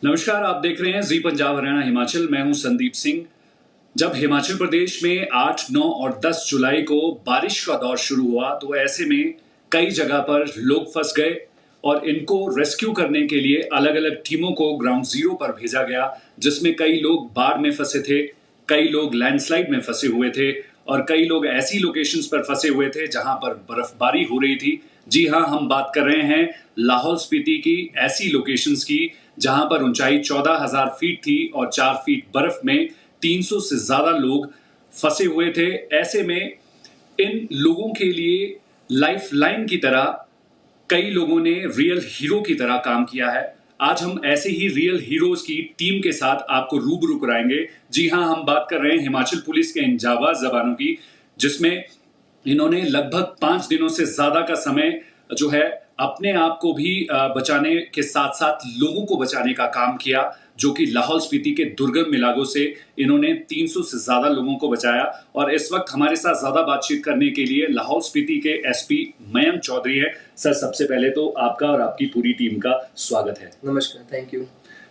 नमस्कार, आप देख रहे हैं जी पंजाब हरियाणा हिमाचल। मैं हूं संदीप सिंह। जब हिमाचल प्रदेश में 8, 9 और 10 जुलाई को बारिश का दौर शुरू हुआ तो ऐसे में कई जगह पर लोग फंस गए और इनको रेस्क्यू करने के लिए अलग अलग टीमों को ग्राउंड जीरो पर भेजा गया, जिसमें कई लोग बाढ़ में फंसे थे, कई लोग लैंडस्लाइड में फंसे हुए थे और कई लोग ऐसी लोकेशंस पर फंसे हुए थे जहां पर बर्फबारी हो रही थी। जी हाँ, हम बात कर रहे हैं लाहौल स्पीति की ऐसी लोकेशंस की जहां पर ऊंचाई 14,000 फीट थी और 4 फीट बर्फ में 300 से ज्यादा लोग फंसे हुए थे। ऐसे में इन लोगों के लिए लाइफ लाइन की तरह कई लोगों ने रियल हीरो की तरह काम किया है। आज हम ऐसे ही रियल हीरोज की टीम के साथ आपको रूबरू कराएंगे। जी हाँ, हम बात कर रहे हैं हिमाचल पुलिस के इन जाबाज जवानों की, जिसमें इन्होंने लगभग 5 दिनों से ज्यादा का समय जो है अपने आप को भी बचाने के साथ साथ लोगों को बचाने का काम किया, जो कि लाहौल स्पीति के दुर्गम इलाकों से इन्होंने 300 से ज्यादा लोगों को बचाया। और इस वक्त हमारे साथ ज्यादा बातचीत करने के लिए लाहौल स्पीति के एसपी मयंक चौधरी हैं। सर, सबसे पहले तो आपका और आपकी पूरी टीम का स्वागत है। नमस्कार, थैंक यू।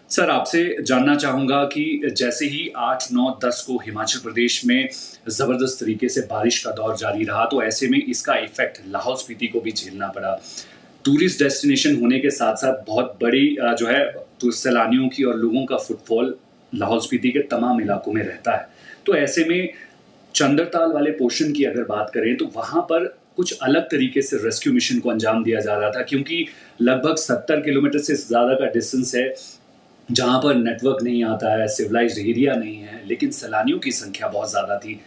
सर, आपसे जानना चाहूंगा कि जैसे ही 8, 9, 10 को हिमाचल प्रदेश में जबरदस्त तरीके से बारिश का दौर जारी रहा, तो ऐसे में इसका इफेक्ट लाहौल स्पीति को भी झेलना पड़ा। टूरिस्ट डेस्टिनेशन होने के साथ साथ बहुत बड़ी जो है तो सैलानियों की और लोगों का फुटफॉल लाहौल स्पीति के तमाम इलाकों में रहता है। तो ऐसे में चंद्रताल वाले पोर्शन की अगर बात करें तो वहां पर कुछ अलग तरीके से रेस्क्यू मिशन को अंजाम दिया जा रहा था, क्योंकि लगभग 70 किलोमीटर से ज्यादा का डिस्टेंस है जहां पर नेटवर्क नहीं आता है, सिविलाइज्ड एरिया नहीं है, लेकिन सैलानियों की संख्या बहुत ज्यादा थी।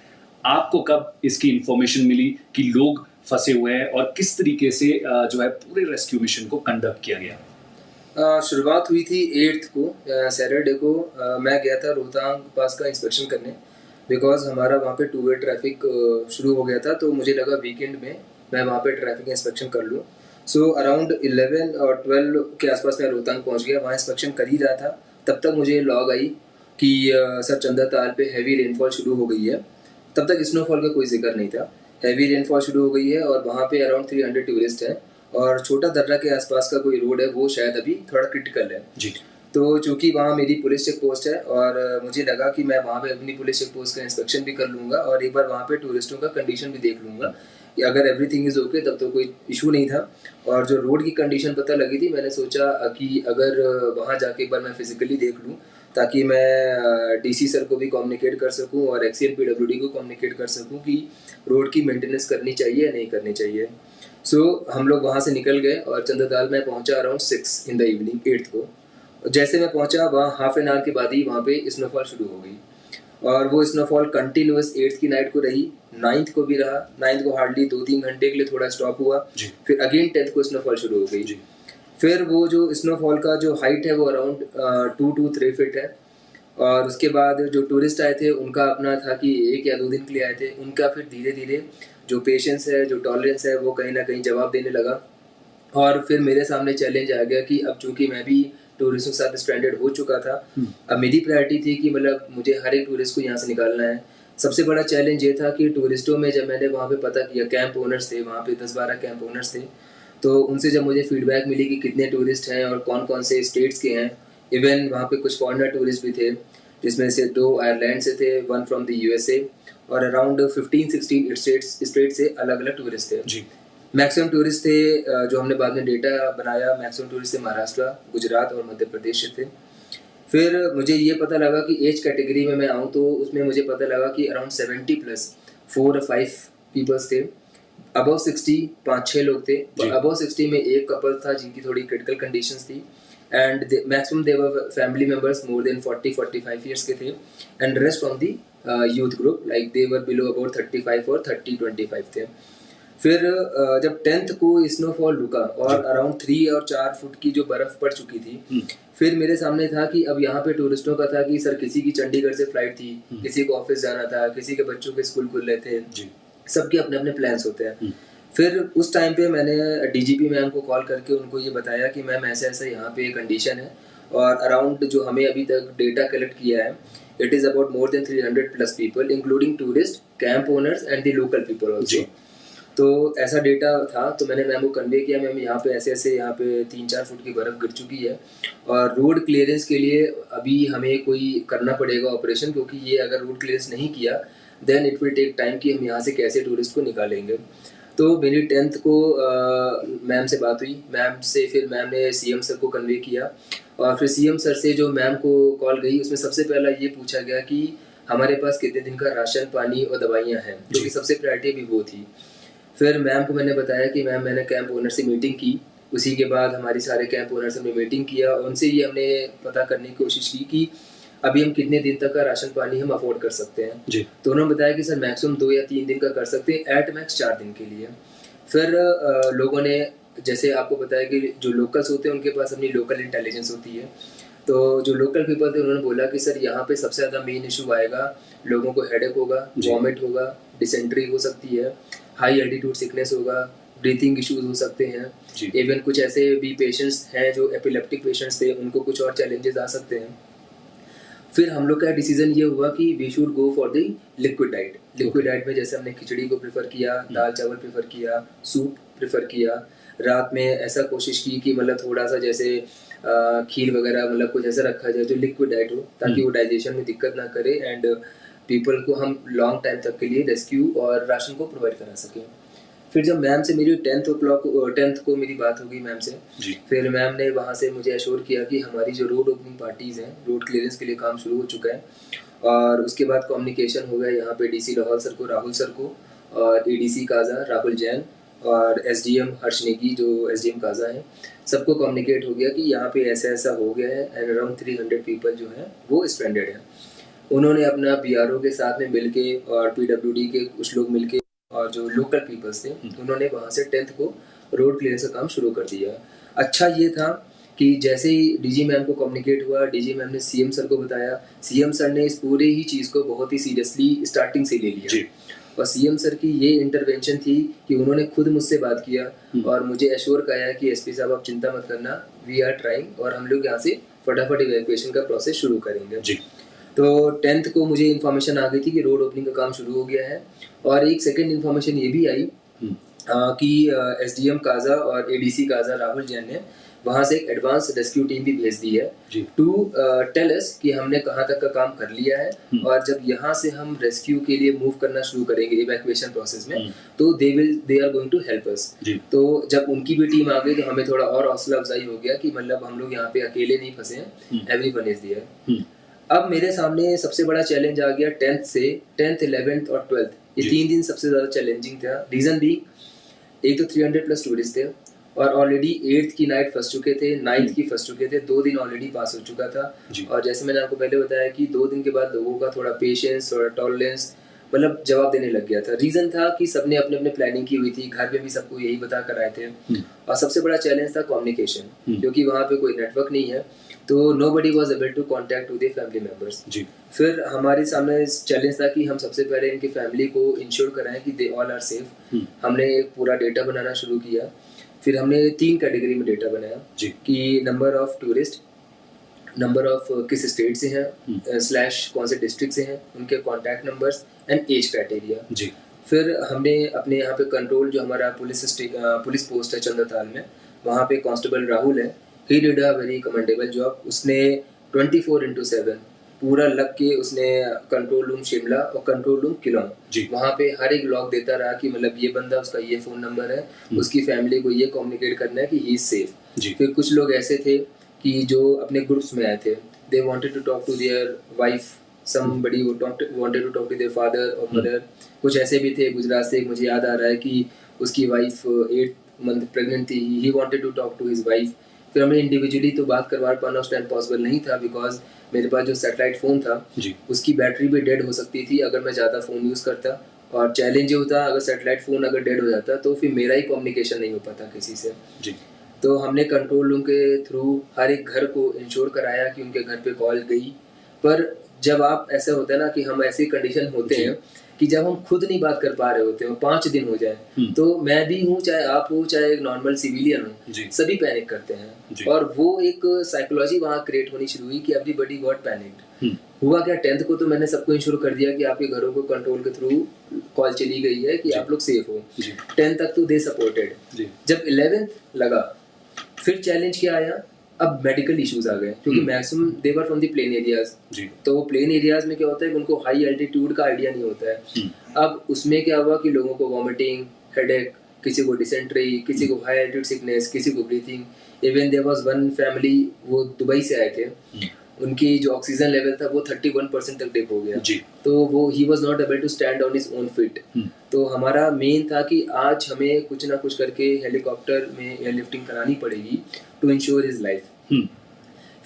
आपको कब इसकी इंफॉर्मेशन मिली कि लोग फंसे हुए हैं और किस तरीके से जो है पूरे रेस्क्यू मिशन को कंडक्ट किया गया? शुरुआत हुई थी 8th को, सैटरडे को। मैं गया था रोहतांग पास का इंस्पेक्शन करने, बिकॉज हमारा वहाँ पे टू वे ट्रैफिक शुरू हो गया था, तो मुझे लगा वीकेंड में मैं वहाँ पे ट्रैफिक इंस्पेक्शन कर लूँ। सो अराउंड 11 और 12 के आसपास मैं रोहतांग पहुँच गया, वहाँ इंस्पेक्शन कर ही रहा था। तब तक मुझे लॉग आई कि सर चंद्रताल पे हैवी रेनफॉल शुरू हो गई है। तब तक स्नोफॉल का कोई जिक्र नहीं था। हैवी रेनफॉल शुरू हो गई है और वहाँ पे अराउंड 300 टूरिस्ट हैं और छोटा दर्रा के आसपास का कोई रोड है वो शायद अभी थोड़ा क्रिटिकल है जी। तो चूंकि वहाँ मेरी पुलिस चेक पोस्ट है और मुझे लगा कि मैं वहाँ पे अपनी पुलिस चेक पोस्ट का इंस्पेक्शन भी कर लूँगा और एक बार वहाँ पे टूरिस्टों का कंडीशन भी देख लूँगा कि अगर एवरीथिंग इज़ ओके तब तो कोई इशू नहीं था। और जो रोड की कंडीशन पता लगी थी, मैंने सोचा कि अगर वहाँ जाके एक बार मैं फिजिकली देख लूँ ताकि मैं डीसी सर को भी कम्युनिकेट कर सकूँ और एक्सीएन पीडब्ल्यूडी को कम्युनिकेट कर सकूँ कि रोड की मेंटेनेंस करनी चाहिए या नहीं करनी चाहिए। सो हम लोग वहाँ से निकल गए और चंद्रताल में पहुँचा around 6 in the evening 8th को। जैसे मैं पहुँचा वहाँ हाफ एन आवर के बाद ही वहाँ पे स्नोफॉल शुरू हो गई और वो स्नोफॉल कंटिन्यूस 8th की नाइट को रही, 9th को भी रहा। 9th को हार्डली 2-3 घंटे के लिए थोड़ा स्टॉप हुआ, फिर अगेन 10th को स्नोफॉल शुरू हो गई। फिर वो जो स्नोफॉल का जो हाइट है वो अराउंड 2 to 3 फीट है और उसके बाद जो टूरिस्ट आए थे उनका अपना था कि 1 या 2 दिन के लिए आए थे, उनका फिर धीरे धीरे जो पेशेंस है, जो टॉलरेंस है वो कहीं ना कहीं जवाब देने लगा। और फिर मेरे सामने चैलेंज आ गया कि अब चूंकि मैं भी टूरिस्टों के साथ स्ट्रैंडेड हो चुका था, अब मेरी प्रायोरिटी थी कि मतलब मुझे हर एक टूरिस्ट को यहाँ से निकालना है। सबसे बड़ा चैलेंज ये था कि टूरिस्टों में जब मैंने वहाँ पे पता किया, कैंप ओनर्स थे वहाँ पे 10-12 कैंप ओनर्स थे, तो उनसे जब मुझे फीडबैक मिली कि कितने टूरिस्ट हैं और कौन कौन से स्टेट्स के हैं, इवन वहाँ पे कुछ फॉरेनर टूरिस्ट भी थे जिसमें से 2 आयरलैंड से थे, 1 फ्रॉम द यूएसए और अराउंड 15-16 स्टेट से अलग अलग टूरिस्ट थे जी। मैक्सिमम टूरिस्ट थे जो हमने बाद में डेटा बनाया, मैक्सिमम टूरिस्ट थे महाराष्ट्र, गुजरात और मध्य प्रदेश से थे। फिर मुझे ये पता लगा कि एज कैटेगरी में मैं आऊँ तो उसमें मुझे पता लगा कि अराउंड 70+ 4 or 5 पीपल्स थे। अबव 60 5-6 लोग थे। अबव 60 में एक कपल था जिनकी थोड़ी क्रिटिकल कंडीशंस थी and maximum they were family members more than 40-45 years के थे and rest from the youth group like they were below about 35 और 30-25 थे। फिर जब 10th को स्नोफॉल रुका और अराउंड 3 और 4 फुट की जो बर्फ पड़ चुकी थी, फिर मेरे सामने था कि अब यहाँ पे टूरिस्टों का था कि सर किसी की चंडीगढ़ से फ्लाइट थी, किसी को ऑफिस जाना था, किसी के बच्चों के स्कूल खुल रहे थे, सबके अपने अपने प्लान्स होते हैं। फिर उस टाइम पे मैंने डीजीपी मैम को कॉल करके उनको ये बताया कि मैम ऐसा ऐसा यहाँ पे कंडीशन है और अराउंड जो हमें अभी तक डेटा कलेक्ट किया है, it is about more than 300+ people including tourist, camp owners and the local people also. तो ऐसा डेटा था, तो मैंने मैम को कन्वे किया, मैम यहाँ पे ऐसे ऐसे यहाँ पे 3-4 फुट की बर्फ़ गिर चुकी है और रोड क्लियरेंस के लिए अभी हमें कोई करना पड़ेगा ऑपरेशन, क्योंकि ये अगर रोड क्लियरेंस नहीं किया then it will take time कि हम यहाँ से कैसे टूरिस्ट को निकालेंगे। तो मेरी 10th को मैम से बात हुई, मैम से फिर मैम ने सीएम सर को कन्वे किया और फिर सीएम सर से जो मैम को कॉल गई उसमें सबसे पहला ये पूछा गया कि हमारे पास कितने दिन का राशन, पानी और दवाइयाँ हैं, जो कि सबसे प्रायोरिटी भी वो थी। फिर मैम को मैंने बताया कि मैम मैंने कैंप ओनर से मीटिंग की, उसी के बाद हमारी सारे कैंप ओनर से हमने मीटिंग किया, उनसे ये हमने पता करने की कोशिश की कि अभी हम कितने दिन तक का राशन पानी हम अफोर्ड कर सकते हैं जी। तो उन्होंने बताया कि सर मैक्सिमम 2 या 3 दिन का कर सकते हैं, एट मैक्स 4 दिन के लिए। फिर लोगों ने, जैसे आपको बताया कि जो लोकल्स होते हैं उनके पास अपनी लोकल इंटेलिजेंस होती है, तो जो लोकल पीपल थे उन्होंने बोला कि सर यहाँ पे सबसे ज़्यादा मेन इशू आएगा, लोगों को हेडेक होगा, वॉमिट होगा, डिसेंट्री हो सकती है, हाई एल्टीट्यूड सिकनेस होगा, ब्रीथिंग इश्यूज हो सकते हैं, इवन कुछ ऐसे भी पेशेंट्स हैं जो एपिलेप्टिक पेशेंट्स थे, उनको कुछ और चैलेंजेस आ सकते हैं। फिर हम लोग का डिसीजन ये हुआ कि we should go for the liquid diet. Liquid diet में जैसे हमने खिचड़ी को प्रेफर किया, दाल चावल प्रेफर किया, सूप प्रेफर किया, रात में ऐसा कोशिश की कि मतलब थोड़ा सा जैसे खीर वगैरह मतलब कुछ ऐसा रखा जाए जो लिक्विड डाइट हो, ताकि वो डाइजेशन में दिक्कत ना करे एंड पीपल को हम लॉन्ग टाइम तक के लिए रेस्क्यू और राशन को प्रोवाइड करा सकें। फिर जब मैम से मेरी 10th को मेरी बात होगी मैम से, फिर मैम ने वहाँ से मुझे एश्योर किया कि हमारी जो रोड ओपनिंग पार्टीज़ हैं, रोड क्लियरेंस के लिए काम शुरू हो चुका है और उसके बाद कम्युनिकेशन हो गया यहाँ पे डीसी लाहौल सर को, राहुल सर को, और एडीसी काजा राहुल जैन और एसडीएम हर्ष नेगी जो एसडीएम काजा हैं, सबको कम्युनिकेट हो गया कि यहाँ पे ऐसा ऐसा हो गया है एंड अराउंड 300 पीपल जो हैं वो स्ट्रैंडेड हैं। उन्होंने अपना बीआरओ के साथ में मिलके और पीडब्ल्यूडी के कुछ लोग मिलके और जो लोकल पीपल्स थे उन्होंने वहाँ से 10th को रोड क्लियरेंस का काम शुरू कर दिया। अच्छा ये था कि जैसे ही डीजी मैम को कम्युनिकेट हुआ, डीजी मैम ने सीएम सर को बताया, सीएम सर ने इस पूरे ही चीज़ को बहुत ही सीरियसली स्टार्टिंग से ले लिया और सीएम सर की ये इंटरवेंशन थी कि उन्होंने खुद मुझसे बात किया और मुझे एश्योर कराया कि एसपी साहब आप चिंता मत करना, वी आर ट्राइंग और हम लोग यहाँ से फटाफट इवैक्यूएशन का प्रोसेस शुरू करेंगे। तो 10th को मुझे इन्फॉर्मेशन आ गई थी कि रोड ओपनिंग का काम शुरू हो गया है और एक सेकेंड इन्फॉर्मेशन ये भी आई कि एसडीएम काजा और एडीसी काजा राहुल जैन ने वहाँ से एक एडवांस रेस्क्यू टीम भी भेज दी है टू टेल अस कि हमने कहाँ तक का काम कर लिया है और जब यहाँ से हम रेस्क्यू के लिए मूव करना शुरू करेंगे इवैक्यूएशन प्रोसेस में तो they are going to help us. तो जब उनकी भी टीम आ गई तो हमें थोड़ा और हौसला अफजाई हो गया कि मतलब हम लोग यहाँ पे अकेले नहीं फंसे हैं, एवरीवन इज देयर। अब मेरे सामने सबसे बड़ा चैलेंज आ गया 10th, 11th और 12th, ये 3 दिन सबसे ज़्यादा चैलेंजिंग था। रीज़न भी एक तो 300+ टूरिस्ट थे और ऑलरेडी 8th की नाइट फंस चुके थे, 9th की फंस चुके थे, 2 दिन ऑलरेडी पास हो चुका था और जैसे मैंने आपको पहले बताया कि 2 दिन के बाद लोगों का थोड़ा पेशेंस, थोड़ा टॉलरेंस मतलब जवाब देने लग गया था। रीज़न था कि सबने अपने अपने प्लानिंग की हुई थी, घर पे भी सबको यही बता कर आए थे और सबसे बड़ा चैलेंज था कम्युनिकेशन, क्योंकि वहाँ पे कोई नेटवर्क नहीं है तो nobody was able to contact to their family members। फिर हमारे सामने चैलेंज था कि हम सबसे पहले इनकी फैमिली को इंश्योर कराएं कि दे ऑल आर सेफ। हमने एक पूरा डेटा बनाना शुरू किया, फिर हमने 3 कैटेगरी में डेटा बनाया कि number of tourist, number of किस स्टेट से हैं / कौन से डिस्ट्रिक्ट से हैं, उनके contact numbers and age criteria. फिर हमने अपने यहाँ पे कंट्रोल जो हमारा पुलिस पोस्ट है चंद्रताल में, वहाँ पे कांस्टेबल राहुल है, he did a very commendable job. उसने 24/7 पूरा लग के उसने कंट्रोल रूम शिमला और कंट्रोल रूम किलोंग वहाँ पे हर एक लॉग देता रहा कि मतलब ये बंदा, उसका ये फ़ोन नंबर है, उसकी फैमिली को ये कम्युनिकेट करना है कि ही इज़ सेफ। फिर कुछ लोग ऐसे थे कि जो अपने ग्रुप्स में आए थे, they wanted to talk to their wife, somebody wanted to talk to their father or mother। कुछ ऐसे भी थे गुजरात से, मुझे याद आ रहा है कि उसकी वाइफ 8 मंथ प्रेग्नेंट थी, he wanted to talk to his wife. फिर हमें इंडिविजुअली तो बात करवा पाना उस टाइम पॉसिबल नहीं था बिकॉज मेरे पास जो सैटेलाइट फ़ोन था उसकी बैटरी भी डेड हो सकती थी अगर मैं ज़्यादा फ़ोन यूज़ करता, और चैलेंज ये होता अगर सैटेलाइट फ़ोन अगर डेड हो जाता तो फिर मेरा ही कम्युनिकेशन नहीं हो पाता किसी से। तो हमने कंट्रोल रूम के थ्रू हर एक घर को इंश्योर कराया कि उनके घर पे कॉल गई, पर जब आप ऐसा होता है ना कि हम ऐसी कंडीशन होते हैं कि जब हम खुद नहीं बात कर पा रहे होते हैं, 5 दिन हो जाए, तो मैं भी हूँ, चाहे आप हो, चाहे एक नॉर्मल सिविलियन हो, सभी पैनिक करते हैं। और वो एक साइकोलॉजी वहाँ क्रिएट होनी शुरू हुई कि एवरीबॉडी गॉट पैनिक्ड। हुआ क्या, 10th को तो मैंने सबको इंश्योर कर दिया कि आपके घरों को कंट्रोल के थ्रू कॉल चली गई है कि आप लोग सेफ हो। 10th तक तो दे सपोर्टेड। जब 11th लगा, फिर चैलेंज क्या आया, अब मेडिकल इश्यूज आ गए, क्योंकि maximum they were from the plain areas. तो प्लेन एरियाज में क्या होता है कि उनको हाई एल्टीट्यूड का आइडिया नहीं होता है। अब उसमें क्या हुआ कि लोगों को वॉमिटिंग, हेडेक, किसी को डिसेंट्री, किसी को हाई एल्टीट्यूड सिकनेस, किसी को breathing. Even there was one family, वो दुबई से आए थे, उनकी जो ऑक्सीजन लेवल था वो 31% तक डिप हो गया। तो वो he was not able to stand on his own feet. तो हमारा मेन था कि आज हमें कुछ ना कुछ करके हेलीकॉप्टर में एयरलिफ्टिंग करानी पड़ेगी टू इंश्योर हिज लाइफ।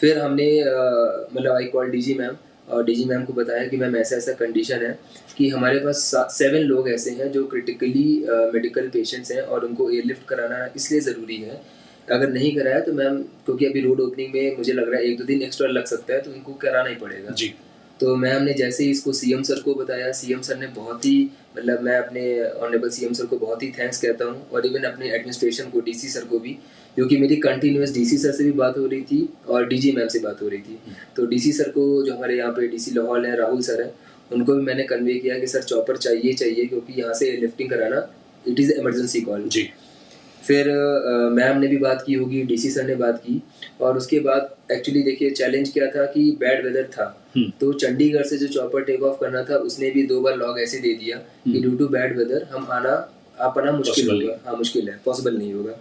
फिर हमने मतलब आई कॉल डीजी मैम, और डीजी मैम को बताया कि मैम ऐसा ऐसा कंडीशन है कि हमारे पास 7 लोग ऐसे हैं जो क्रिटिकली मेडिकल पेशेंट्स हैं और उनको एयरलिफ्ट कराना इसलिए ज़रूरी है। अगर नहीं कराया तो मैम, क्योंकि अभी रोड ओपनिंग में मुझे लग रहा है 1-2 दिन एक्स्ट्रा लग सकता है, तो उनको कराना ही पड़ेगा जी। तो मैम ने जैसे ही इसको सीएम सर को बताया, सीएम सर ने बहुत ही, मतलब मैं अपने ऑनरेबल सीएम सर को बहुत ही थैंक्स कहता हूँ, और इवन अपने एडमिनिस्ट्रेशन को, डीसी सर को भी, क्योंकि मेरी कंटिन्यूस डीसी सर से भी बात हो रही थी और डीजी मैम से बात हो रही थी। तो डीसी सर को, जो हमारे यहाँ पे डीसी लाहौल है, राहुल सर है, उनको भी मैंने कन्वे किया कि सर चॉपर चाहिए, क्योंकि यहाँ से लिफ्टिंग कराना इट इज़ इमरजेंसी कॉल जी। फिर मैम ने भी बात की होगी, डीसी सर ने बात की, और उसके बाद एक्चुअली देखिए चैलेंज क्या था कि बैड वेदर था। तो चंडीगढ़ से जो चॉपर टेक ऑफ करना था, उसने भी 2 बार लॉग ऐसे दे दिया कि ड्यू टू बैड वेदर हम आना मुश्किल होगा। हाँ, मुश्किल है, पॉसिबल नहीं होगा।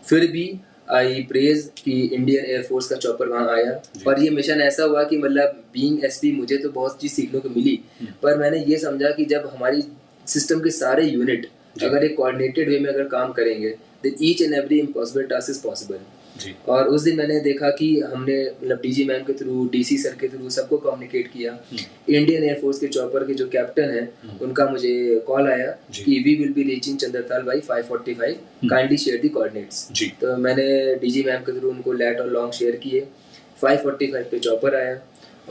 फिर भी आई प्रेज कि इंडियन एयरफोर्स का चॉपर वहाँ आया, और ये मिशन ऐसा हुआ कि मतलब बीइंग एसपी मुझे तो बहुत चीज़ सीखने को मिली, पर मैंने ये समझा कि जब हमारी सिस्टम के सारे यूनिट अगर एक कोऑर्डिनेटेड वे में अगर काम करेंगे, then each and every impossible task is possible जी। और उस दिन मैंने देखा कि हमने मतलब डीजी मैम के थ्रू, डीसी सर के थ्रू सबको कम्युनिकेट किया। इंडियन एयरफोर्स के चॉपर के जो कैप्टन है, उनका मुझे कॉल आया कि we will be reaching Chandratal by 5:45, kindly share the coordinates. तो मैंने डीजी मैम के थ्रू उनको लैट और लॉन्ग शेयर किए। 5:45 पे चॉपर आया,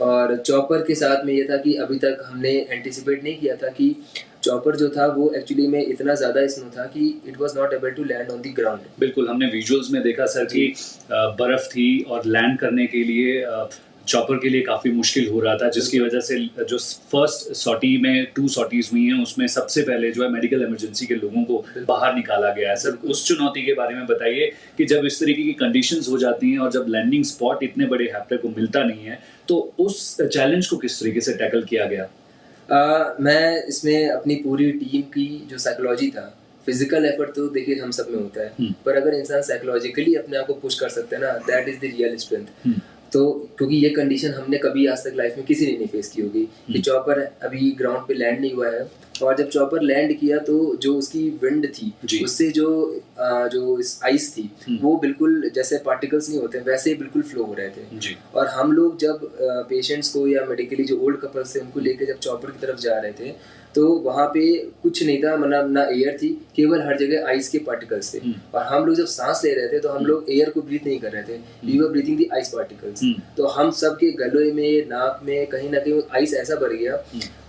और चॉपर के साथ में ये था कि अभी तक हमने एंटिसिपेट नहीं किया था कि चॉपर जो था वो एक्चुअली में इतना ज़्यादा स्नो था कि it was not able to land on the ground. बिल्कुल, हमने विजुअल्स में देखा सर कि बर्फ़ थी और लैंड करने के लिए चॉपर के लिए काफ़ी मुश्किल हो रहा था, जिसकी वजह से जो फर्स्ट सॉटी में 2 सॉटीज़ हुई हैं, उसमें सबसे पहले जो है मेडिकल इमरजेंसी के लोगों को बाहर निकाला गया है। सर, उस चुनौती के बारे में बताइए कि जब इस तरीके की कंडीशंस हो जाती हैं और जब लैंडिंग स्पॉट इतने बड़े हैप्टर को मिलता नहीं है, तो उस चैलेंज को किस तरीके से टैकल किया गया? मैं इसमें अपनी पूरी टीम की जो साइकोलॉजी था, फिजिकल एफर्ट तो देखिए हम सब में होता है, पर अगर इंसान साइकोलॉजिकली अपने आप को पुश कर सकता है ना, that is the real strength. तो क्योंकि ये कंडीशन हमने कभी आज तक लाइफ में किसी ने नहीं फेस की होगी कि चॉपर अभी ग्राउंड पे लैंड नहीं हुआ है, और जब चॉपर लैंड किया तो जो उसकी विंड थी, उससे जो आइस थी, वो बिल्कुल जैसे पार्टिकल्स नहीं होते वैसे ही बिल्कुल फ्लो हो रहे थे। और हम लोग जब पेशेंट्स को या मेडिकली जो ओल्ड कपल्स थे उनको लेके जब चॉपर की तरफ जा रहे थे, तो वहाँ पे कुछ नहीं था, मतलब ना एयर थी, केवल हर जगह आइस के पार्टिकल्स थे। और हम लोग जब सांस ले रहे थे तो हम लोग एयर को ब्रीथ नहीं कर रहे थे, we were breathing the ice particles. तो हम सब के गले में, नाक में कहीं ना कहीं आइस ऐसा भर गया।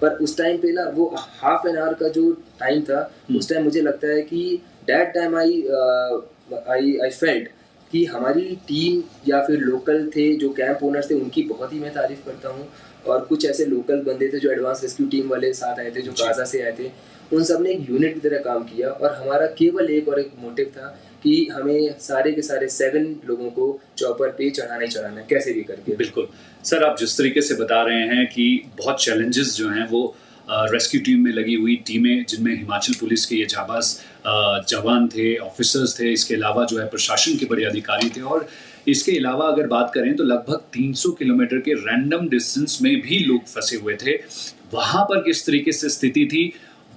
पर उस टाइम पे ना वो हाफ एन आवर का जो टाइम था, उस टाइम मुझे लगता है कि दैट टाइम आई फेल्ट कि हमारी टीम या फिर लोकल थे जो कैंप ओनर्स थे, उनकी बहुत ही मैं तारीफ करता हूँ। और कुछ ऐसे लोकल बंदे थे जो एडवांस रेस्क्यू टीम वाले साथ आए थे, जो गाजा से आए थे, उन सब ने एक यूनिट की तरह काम किया। और हमारा केवल एक मोटिव था कि हमें सारे के सारे 7 लोगों को चॉपर पे चढ़ाना है, कैसे भी करके। बिल्कुल सर, आप जिस तरीके से बता रहे हैं कि बहुत चैलेंजेस जो हैं वो रेस्क्यू टीम में लगी हुई टीमें, जिनमें हिमाचल पुलिस के ये जाबाज जवान थे, ऑफिसर्स थे, इसके अलावा जो है प्रशासन के बड़े अधिकारी थे, और इसके अलावा अगर बात करें तो लगभग 300 किलोमीटर के रैंडम डिस्टेंस में भी लोग फंसे हुए थे। वहाँ पर किस तरीके से स्थिति थी,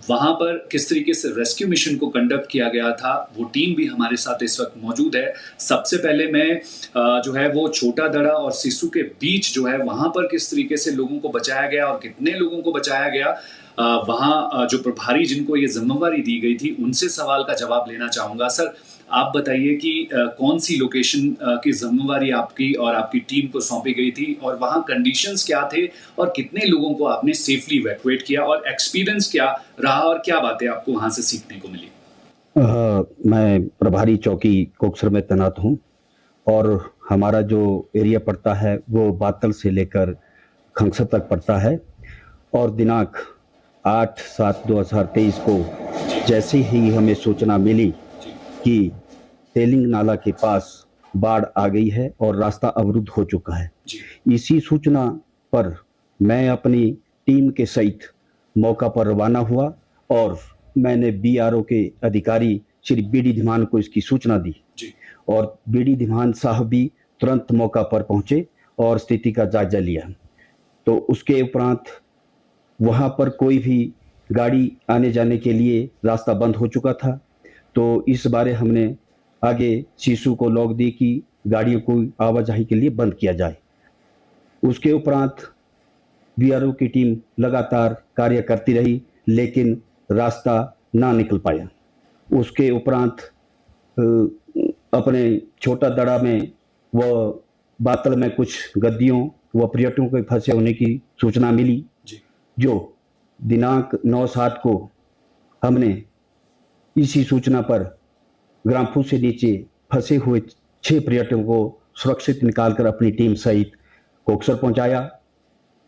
वहाँ पर किस तरीके से रेस्क्यू मिशन को कंडक्ट किया गया था, वो टीम भी हमारे साथ इस वक्त मौजूद है। सबसे पहले मैं जो है वो छोटा दड़ा और सिसु के बीच जो है वहाँ पर किस तरीके से लोगों को बचाया गया और कितने लोगों को बचाया गया, वहाँ जो प्रभारी जिनको ये जिम्मेवारी दी गई थी उनसे सवाल का जवाब लेना चाहूँगा। सर, आप बताइए कि कौन सी लोकेशन की जिम्मेवारी आपकी और आपकी टीम को सौंपी गई थी और वहाँ कंडीशंस क्या थे और कितने लोगों को आपने सेफली इवैक्यूएट किया और एक्सपीरियंस क्या रहा और क्या बातें आपको वहाँ से सीखने को मिली? मैं प्रभारी चौकी कोकसर में तैनात हूँ और हमारा जो एरिया पड़ता है वो बातल से लेकर खंगसर तक पड़ता है। और दिनांक 8/7/2023 को जैसे ही हमें सूचना मिली कि तेलिंग नाला के पास बाढ़ आ गई है और रास्ता अवरुद्ध हो चुका है, इसी सूचना पर मैं अपनी टीम के सहित मौका पर रवाना हुआ और मैंने बीआरओ के अधिकारी श्री बीडी धीमान को इसकी सूचना दी और बीडी धीमान साहब भी तुरंत मौका पर पहुंचे और स्थिति का जायजा लिया। तो उसके उपरांत वहां पर कोई भी गाड़ी आने जाने के लिए रास्ता बंद हो चुका था। तो इस बारे हमने आगे सीसू को लॉक दी कि गाड़ियों को आवाजाही के लिए बंद किया जाए। उसके उपरांत बीआरओ की टीम लगातार कार्य करती रही लेकिन रास्ता ना निकल पाया। उसके उपरांत अपने छोटा दड़ा में व बातल में कुछ गद्दियों व पर्यटकों के फंसे होने की सूचना मिली, जो दिनांक 9/7 को हमने इसी सूचना पर ग्रामफू से नीचे फंसे हुए 6 पर्यटकों को सुरक्षित निकालकर अपनी टीम सहित कोकसर पहुंचाया।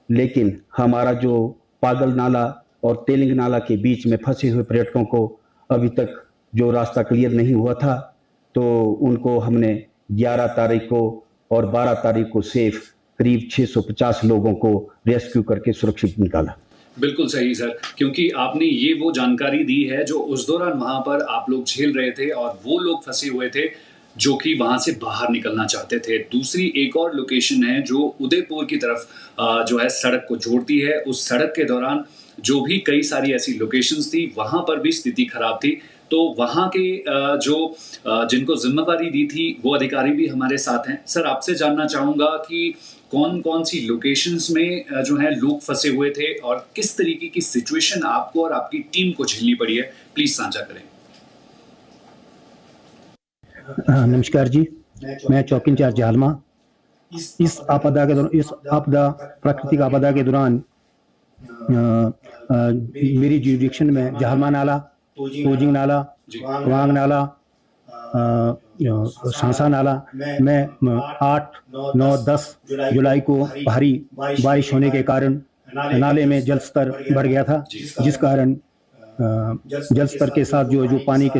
लेकिन हमारा जो पागल नाला और तेलिंग नाला के बीच में फंसे हुए पर्यटकों को अभी तक जो रास्ता क्लियर नहीं हुआ था, तो उनको हमने 11 तारीख को और 12 तारीख को सेफ करीब 650 लोगों को रेस्क्यू करके सुरक्षित निकाला। बिल्कुल सही सर, क्योंकि आपने ये वो जानकारी दी है जो उस दौरान वहां पर आप लोग झेल रहे थे और वो लोग फंसे हुए थे जो कि वहां से बाहर निकलना चाहते थे। दूसरी एक और लोकेशन है जो उदयपुर की तरफ जो है सड़क को जोड़ती है। उस सड़क के दौरान जो भी कई सारी ऐसी लोकेशंस थी वहां पर भी स्थिति खराब थी। तो वहां के जो जिनको जिम्मेवारी दी थी वो अधिकारी भी हमारे साथ हैं। सर, आपसे जानना चाहूंगा कि कौन कौन सी लोकेशंस में जो है लोग फंसे हुए थे और किस तरीके की सिचुएशन आपको और आपकी टीम को झेलनी पड़ी है, प्लीज साझा करें। नमस्कार जी, मैं चौकी इंचार्ज जालमा। इस प्राकृतिक आपदा के दौरान मेरी जुरिडिक्शन में जालमा नाला, तोजिंग नाला, वांग नाला, सांसा नाला में 8, 9, 10 जुलाई को भारी बारिश होने के कारण नाले में जल स्तर बढ़ गया था, जिस कारण जल स्तर के साथ जो पानी के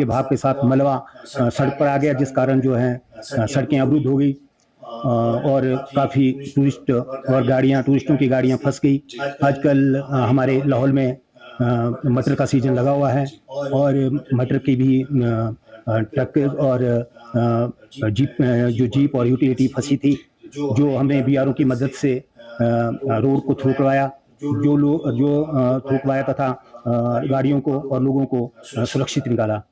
भाव के साथ मलबा सड़क पर आ गया, जिस कारण जो है सड़कें अवरुद्ध हो गई और काफ़ी टूरिस्टों की गाड़ियां फंस गई। आजकल हमारे लाहौल में मटर का सीजन लगा हुआ है और मटर की भी ट्रक और जीप और यूटिलिटी फंसी थी, जो हमने बीआरओ की मदद से रोड को थ्रू करवाया, थ्रुकवाया तथा गाड़ियों को और लोगों को सुरक्षित निकाला।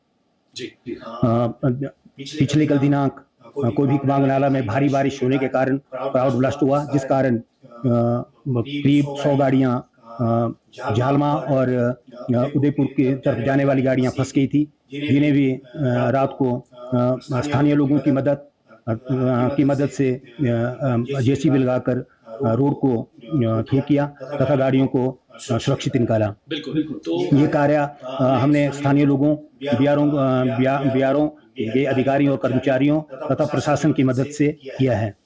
पिछले कल दिनांक कोई भी कबांग नाला में भारी बारिश होने के कारण क्राउड ब्लास्ट हुआ, जिस कारण करीब 100 गाड़ियां जालमा और उदयपुर की तरफ जाने वाली गाड़ियां फंस गई थी, जिन्हें भी रात को स्थानीय लोगों की मदद से जेसीबी लगाकर रोड को ठीक किया तथा गाड़ियों को सुरक्षित निकाला। बिल्कुल, तो ये कार्य हमने स्थानीय लोगों, बीआरओ के अधिकारियों और कर्मचारियों तथा प्रशासन की मदद से किया है।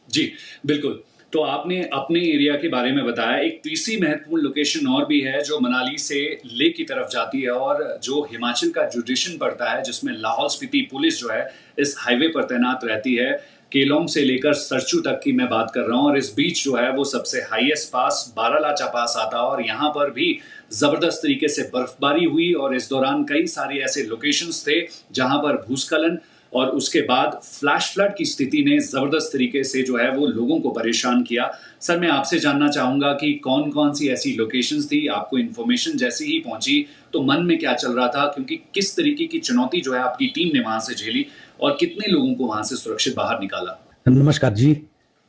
जी बिल्कुल, तो आपने अपने एरिया के बारे में बताया। एक तीसरी महत्वपूर्ण लोकेशन और भी है जो मनाली से लेह की तरफ जाती है और जो हिमाचल का जुडिशन पड़ता है, जिसमें लाहौल स्पीति पुलिस जो है इस हाईवे पर तैनात रहती है। केलोंग से लेकर सरचू तक की मैं बात कर रहा हूँ और इस बीच जो है वो सबसे हाईएस्ट पास बारालाचा पास आता है और यहाँ पर भी जबरदस्त तरीके से बर्फबारी हुई और इस दौरान कई सारे ऐसे लोकेशंस थे जहां पर भूस्खलन और उसके बाद फ्लैश फ्लड की स्थिति ने जबरदस्त तरीके से जो है वो लोगों को परेशान किया। सर, मैं आपसे जानना चाहूंगा कि कौन कौन सी ऐसी लोकेशंस थी, आपको इन्फॉर्मेशन जैसे ही पहुंची तो मन में क्या चल रहा था, क्योंकि किस तरीके की चुनौती जो है आपकी टीम ने वहां से झेली और कितने लोगों को वहां से सुरक्षित बाहर निकाला? नमस्कार जी,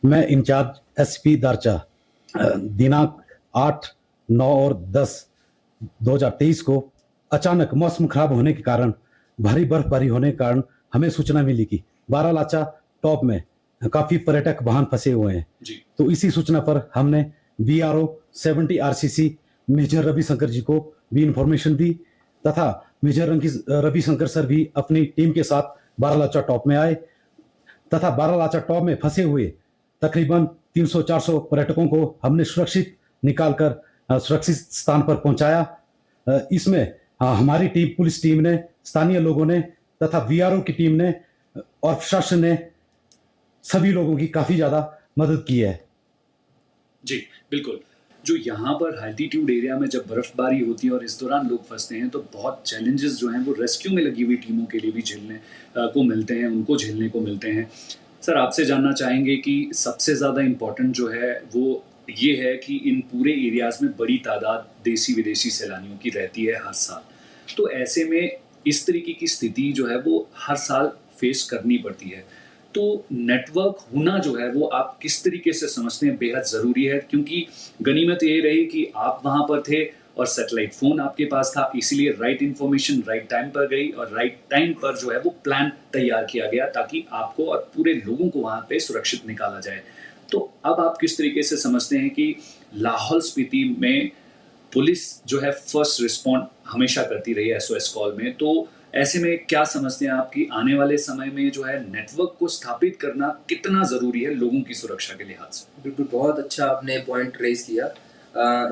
मैं इंचार्ज एसपी दारचा। दिनांक 8, 9 और 10, 2023 को अचानक मौसम खराब होने के कारण भारी बर्फबारी होने के कारण हमें सूचना मिली कि बारालाचा टॉप में काफी पर्यटक वाहन फंसे हुए हैं जी। तो इसी सूचना पर हमने BRO 70 RCC मेजर रविशंकर जी को भी इंफॉर्मेशन दी तथा मेजर रविशंकर सर भी अपनी टीम के साथ बारालाचा टॉप में आए तथा बारालाचा टॉप में फंसे हुए तकरीबन 300-400 पर्यटकों को हमने सुरक्षित निकालकर सुरक्षित स्थान पर पहुंचाया। इसमें हमारी टीम, पुलिस टीम ने, स्थानीय लोगों ने तथा VRO की टीम ने और प्रशासन ने सभी लोगों की काफी ज्यादा मदद की है। जी बिल्कुल। जो यहाँ पर अल्टीट्यूड एरिया में जब बर्फबारी होती है और इस दौरान लोग फंसते हैं तो बहुत चैलेंजेस जो हैं वो रेस्क्यू में लगी हुई टीमों के लिए भी झेलने को मिलते हैं, उनको झेलने को मिलते हैं। सर, आपसे जानना चाहेंगे कि सबसे ज़्यादा इम्पोर्टेंट जो है वो ये है कि इन पूरे एरियाज़ में बड़ी तादाद देसी विदेशी सैलानियों की रहती है हर साल, तो ऐसे में इस तरीके की स्थिति जो है वो हर साल फेस करनी पड़ती है। तो नेटवर्क होना जो है वो आप किस तरीके से समझते हैं बेहद ज़रूरी है, क्योंकि गनीमत ये रही कि आप वहाँ पर थे और सैटेलाइट फ़ोन आपके पास था, इसीलिए राइट इन्फॉर्मेशन राइट टाइम पर गई और राइट टाइम पर जो है वो प्लान तैयार किया गया ताकि आपको और पूरे लोगों को वहाँ पे सुरक्षित निकाला जाए। तो अब आप किस तरीके से समझते हैं कि लाहौल स्पीति में पुलिस जो है फर्स्ट रिस्पॉन्ड हमेशा करती रही है SOS कॉल में, तो ऐसे में क्या समझते हैं आप कि आने वाले समय में जो है नेटवर्क को स्थापित करना कितना ज़रूरी है लोगों की सुरक्षा के लिहाज से? बिल्कुल, बहुत अच्छा आपने पॉइंट रेज किया।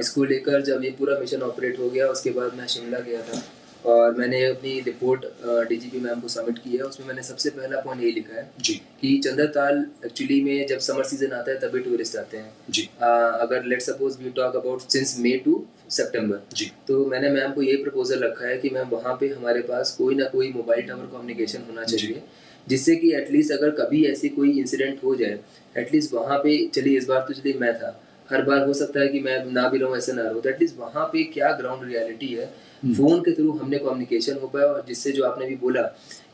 इसको लेकर जब ये पूरा मिशन ऑपरेट हो गया उसके बाद मैं शिमला गया था और मैंने अपनी रिपोर्ट DGP मैम को सबमिट की है। उसमें मैंने सबसे पहला पॉइंट यही लिखा है जी कि चंद्रताल एक्चुअली में जब समर सीजन आता है तभी टूरिस्ट आते हैं जी। अगर let's suppose we talk about since May to September जी। तो मैंने मैम को ये प्रपोजल रखा है कि मैम वहाँ पे हमारे पास कोई ना कोई मोबाइल टावर कम्युनिकेशन होना चाहिए जिससे कि एटलीस्ट अगर कभी ऐसी कोई इंसिडेंट हो जाए एटलीस्ट वहाँ पे, चलिए इस बार तो चलिए मैं था, हर बार हो सकता है कि मैं ना भी रहूँ, ऐसा ना रहो, तो एटलीस्ट वहाँ पे क्या ग्राउंड रियलिटी है फोन के थ्रू हमने कम्युनिकेशन हो पाया और जिससे जो आपने भी बोला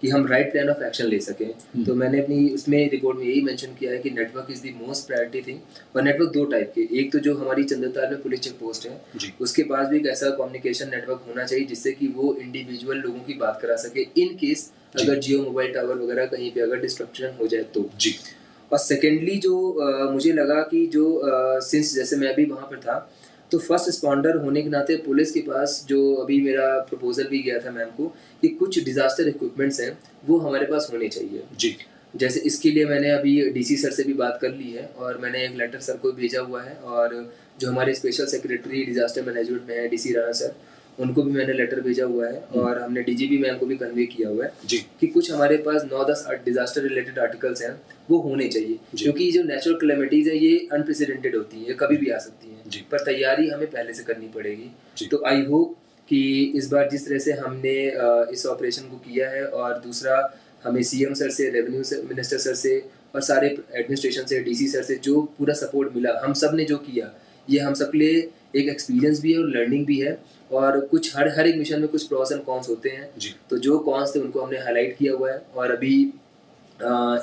कि हम राइट प्लान ऑफ एक्शन ले सकें। तो मैंने अपनी उसमें रिपोर्ट में यही मेंशन किया है कि network is the most priority thing. और नेटवर्क दो टाइप के, एक तो जो हमारी चंद्रताल में पुलिस चेक पोस्ट है उसके पास भी एक ऐसा कम्युनिकेशन नेटवर्क होना चाहिए जिससे कि वो इंडिविजुअल लोगों की बात करा सके इन केस अगर जियो मोबाइल टावर वगैरह कहीं पे अगर डिस्ट्रक्शन हो जाए तो जी। और सेकेंडली जो मुझे लगा कि जो सिंस जैसे मैं भी वहाँ पर था तो फर्स्ट रिस्पॉन्डर होने के नाते पुलिस के पास जो अभी मेरा प्रपोजल भी गया था मैम को कि कुछ डिजास्टर इक्विपमेंट्स हैं वो हमारे पास होने चाहिए जी। जैसे इसके लिए मैंने अभी DC सर से भी बात कर ली है और मैंने एक लेटर सर को भेजा हुआ है और जो हमारे स्पेशल सेक्रेटरी डिजास्टर मैनेजमेंट में है DC राणा सर, उनको भी मैंने लेटर भेजा हुआ है और हमने DGP मैम को भी कन्वे किया हुआ है जी कि कुछ हमारे पास 9-10 डिजास्टर रिलेटेड आर्टिकल्स हैं वो होने चाहिए, क्योंकि जो नेचुरल कैलेमिटीज है ये अनप्रेसिडेंटेड होती है, कभी भी आ सकती हैं, पर तैयारी हमें पहले से करनी पड़ेगी। तो आई होप कि इस बार जिस तरह से हमने इस ऑपरेशन को किया है और दूसरा हमें CM सर से, रेवेन्यू मिनिस्टर सर से और सारे एडमिनिस्ट्रेशन से, DC सर से जो पूरा सपोर्ट मिला, हम सब ने जो किया, ये हम सब के लिए एक एक्सपीरियंस भी है और लर्निंग भी है। और कुछ हर एक मिशन में कुछ प्रॉस एंड कॉन्स होते हैं, तो जो कॉन्स थे उनको हमने हाईलाइट किया हुआ है और अभी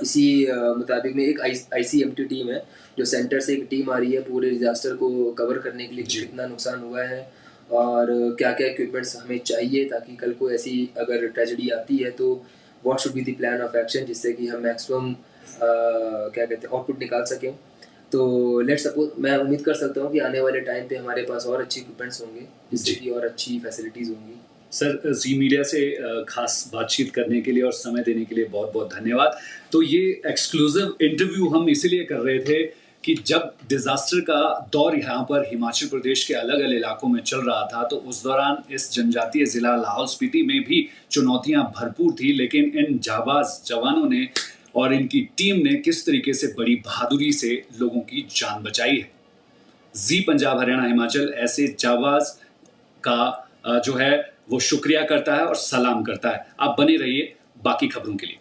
इसी मुताबिक में एक ICMT टीम है जो सेंटर से एक टीम आ रही है पूरे डिजास्टर को कवर करने के लिए कि कितना नुकसान हुआ है और क्या क्या इक्विपमेंट्स हमें चाहिए ताकि कल को ऐसी अगर ट्रेजेडी आती है तो what should be the plan of action जिससे कि हम मैक्सिमम क्या कहते हैं आउटपुट निकाल सकें। तो लेट्स सपोज मैं उम्मीद कर सकता हूँ कि आने वाले टाइम पे हमारे पास और अच्छी इक्विपमेंट्स होंगे जिससे कि और अच्छी फैसिलिटीज़ होंगी। सर, जी मीडिया से खास बातचीत करने के लिए और समय देने के लिए बहुत बहुत धन्यवाद। तो ये एक्सक्लूसिव इंटरव्यू हम इसीलिए कर रहे थे कि जब डिज़ास्टर का दौर यहाँ पर हिमाचल प्रदेश के अलग अलग इलाकों में चल रहा था तो उस दौरान इस जनजातीय ज़िला लाहौल स्पीति में भी चुनौतियाँ भरपूर थी, लेकिन इन जाबाज जवानों ने और इनकी टीम ने किस तरीके से बड़ी बहादुरी से लोगों की जान बचाई है। जी पंजाब हरियाणा हिमाचल ऐसे जाबाज का जो है वो शुक्रिया करता है और सलाम करता है। आप बने रहिए बाकी खबरों के लिए।